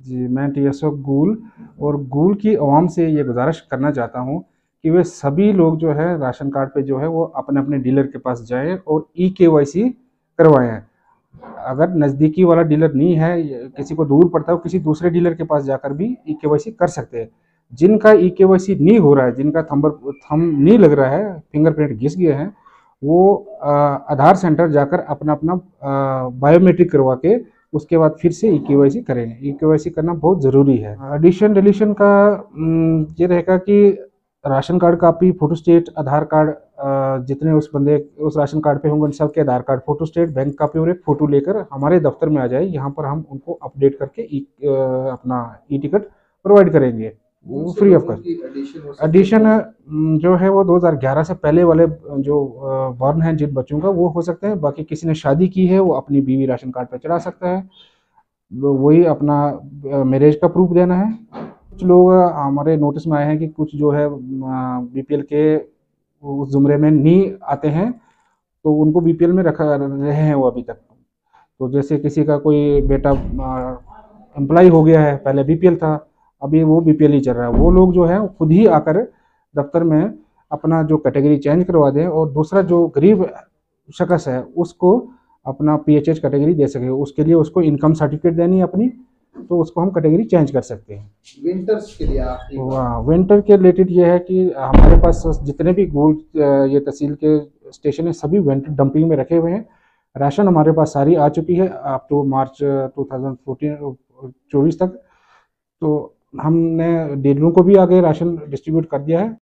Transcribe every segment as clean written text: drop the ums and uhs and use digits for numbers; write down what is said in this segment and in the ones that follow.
जी, मैं टीएसओ गूल और गूल की आवाम से ये गुजारिश करना चाहता हूँ कि वे सभी लोग जो है राशन कार्ड पे जो है वो अपने अपने डीलर के पास जाएं और ई-केवाईसी करवाएं। अगर नज़दीकी वाला डीलर नहीं है, किसी को दूर पड़ता है, किसी दूसरे डीलर के पास जाकर भी ई-केवाईसी कर सकते हैं। जिनका ई-केवाईसी नहीं हो रहा है, जिनका थंब नहीं लग रहा है, फिंगरप्रिंट घिस गए हैं, वो आधार सेंटर जाकर अपना अपना बायोमेट्रिक करवा के उसके बाद फिर से ई-केवाईसी करेंगे। ई-केवाईसी करना बहुत ज़रूरी है। एडिशन डिलीशन का ये रहेगा कि राशन कार्ड कापी, फोटोस्टेट, आधार कार्ड, जितने उस राशन कार्ड पे होंगे सबके आधार कार्ड, फोटोस्टेट, बैंक कापी और एक फ़ोटो लेकर हमारे दफ्तर में आ जाए। यहाँ पर हम उनको अपडेट करके अपना ई टिकट प्रोवाइड करेंगे, वो फ्री ऑफ कॉस्ट। एडिशन जो है वो 2011 से पहले वाले जो बॉर्न हैं जिन बच्चों का, वो हो सकते हैं। बाकी किसी ने शादी की है वो अपनी बीवी राशन कार्ड पर चढ़ा सकता है, वही अपना मैरिज का प्रूफ देना है। कुछ लोग हमारे नोटिस में आए हैं कि कुछ जो है बीपीएल के उस जुमरे में नहीं आते हैं, तो उनको बीपीएल में रखा रहे हैं वो अभी तक। तो जैसे किसी का कोई बेटा एम्प्लॉय हो गया है, पहले बीपीएल था, अभी वो बीपीएल ही चल रहा है, वो लोग जो है खुद ही आकर दफ्तर में अपना जो कैटेगरी चेंज करवा दें और दूसरा जो गरीब शख्स है उसको अपना पीएचएच कैटेगरी दे सके। उसके लिए उसको इनकम सर्टिफिकेट देनी है अपनी, तो उसको हम कैटेगरी चेंज कर सकते हैं। विंटर्स के लिए वाह, विंटर के रिलेटेड ये है कि हमारे पास जितने भी गोल्ड ये तहसील के स्टेशन है सभी विंटर डंपिंग में रखे हुए हैं। राशन हमारे पास सारी आ चुकी है अप टू मार्च 2024 तक। तो हमने डीलरों को भी आगे राशन डिस्ट्रीब्यूट कर दिया है।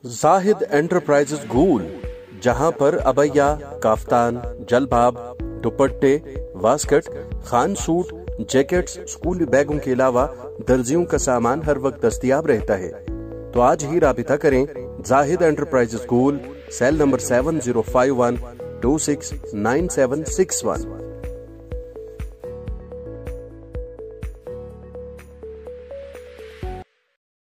जाहिद एंटरप्राइजेज गूल, जहां पर अबैया, काफ्तान, जलबाब, दुपट्टे, वास्कट, खान सूट, जैकेट्स, स्कूली बैगों के अलावा दर्जियों का सामान हर वक्त दस्तयाब रहता है। तो आज ही राबिता करें जाहिद एंटरप्राइजेज गूल, सेल नंबर 7051269761।